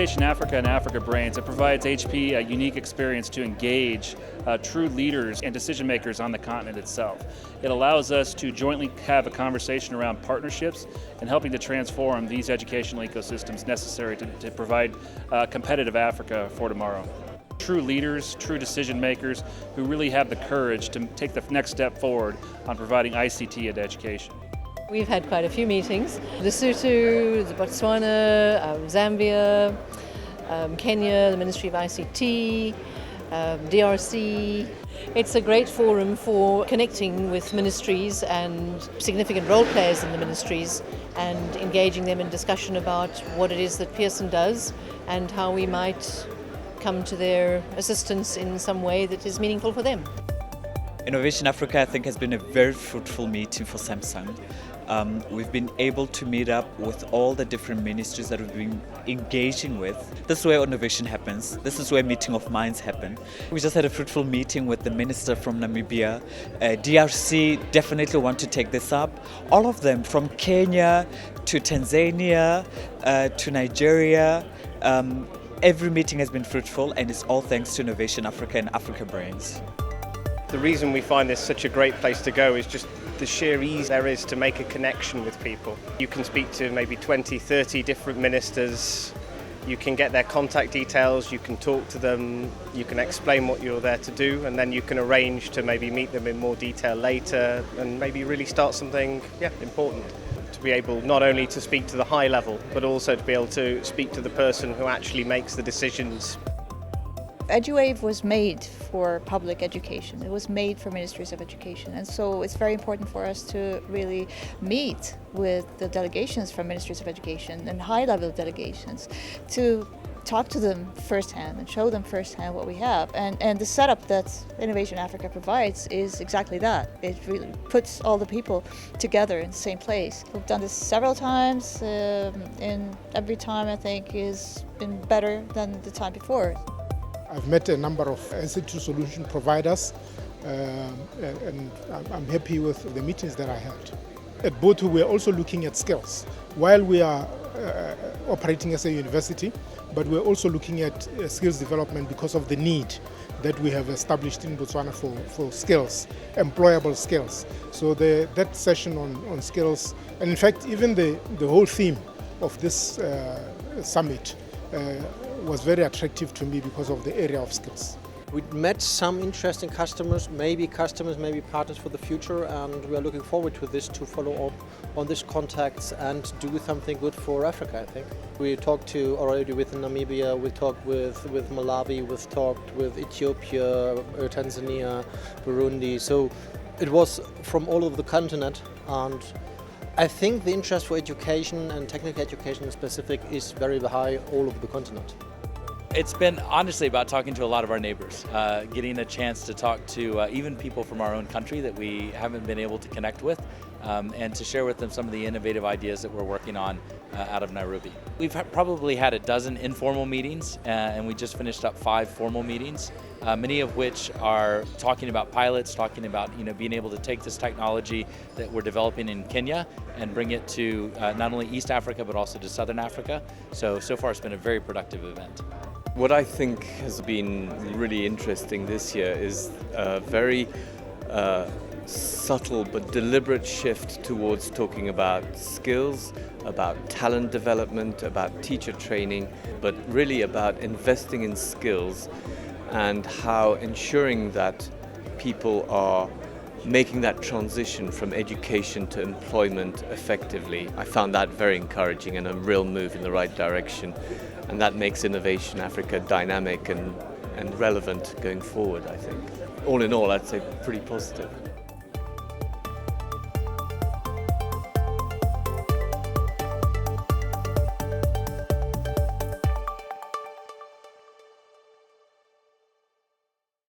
Innovation Africa and AfricanBrains, it provides HP a unique experience to engage true leaders and decision makers on the continent itself. It allows us to jointly have a conversation around partnerships and helping to transform these educational ecosystems necessary to provide competitive Africa for tomorrow. True leaders, true decision makers who really have the courage to take the next step forward on providing ICT and education. We've had quite a few meetings. Lesotho, the Botswana, Zambia, Kenya, the Ministry of ICT, DRC. It's a great forum for connecting with ministries and significant role players in the ministries and engaging them in discussion about what it is that Pearson does and how we might come to their assistance in some way that is meaningful for them. Innovation Africa, I think, has been a very fruitful meeting for Samsung. We've been able to meet up with all the different ministries that we've been engaging with. This is where innovation happens. This is where meeting of minds happen. We just had a fruitful meeting with the minister from Namibia. DRC definitely want to take this up. All of them, from Kenya to Tanzania to Nigeria. Every meeting has been fruitful, and it's all thanks to Innovation Africa and AfricanBrains. The reason we find this such a great place to go is just the sheer ease there is to make a connection with people. You can speak to maybe 20, 30 different ministers, you can get their contact details, you can talk to them, you can explain what you're there to do, and then you can arrange to maybe meet them in more detail later and maybe really start something important. To be able not only to speak to the high level, but also to be able to speak to the person who actually makes the decisions. EduWave was made for public education. It was made for ministries of education, and so it's very important for us to really meet with the delegations from ministries of education and high-level delegations to talk to them firsthand and show them firsthand what we have. And the setup that Innovation Africa provides is exactly that. It really puts all the people together in the same place. We've done this several times, and every time I think has been better than the time before. I've met a number of ICT solution providers, and I'm happy with the meetings that I had. At Botho, we're also looking at skills. While we are operating as a university, but we're also looking at skills development because of the need that we have established in Botswana for skills, employable skills. So that session on skills, and in fact even the whole theme of this summit was very attractive to me because of the area of skills. We met some interesting customers, maybe partners for the future, and we are looking forward to this, to follow up on these contacts and do something good for Africa, I think. We talked already with Namibia, we talked with Malawi, we've talked with Ethiopia, Tanzania, Burundi, so it was from all over the continent, and I think the interest for education and technical education in specific is very high all over the continent. It's been honestly about talking to a lot of our neighbors, getting a chance to talk to even people from our own country that we haven't been able to connect with, and to share with them some of the innovative ideas that we're working on out of Nairobi. We've probably had a dozen informal meetings, and we just finished up 5 formal meetings, many of which are talking about pilots, talking about being able to take this technology that we're developing in Kenya and bring it to not only East Africa but also to Southern Africa. So far it's been a very productive event. What I think has been really interesting this year is a very subtle but deliberate shift towards talking about skills, about talent development, about teacher training, but really about investing in skills and how ensuring that people are making that transition from education to employment effectively. I found that very encouraging and a real move in the right direction. And that makes Innovation Africa dynamic and relevant going forward, I think. All in all, I'd say pretty positive.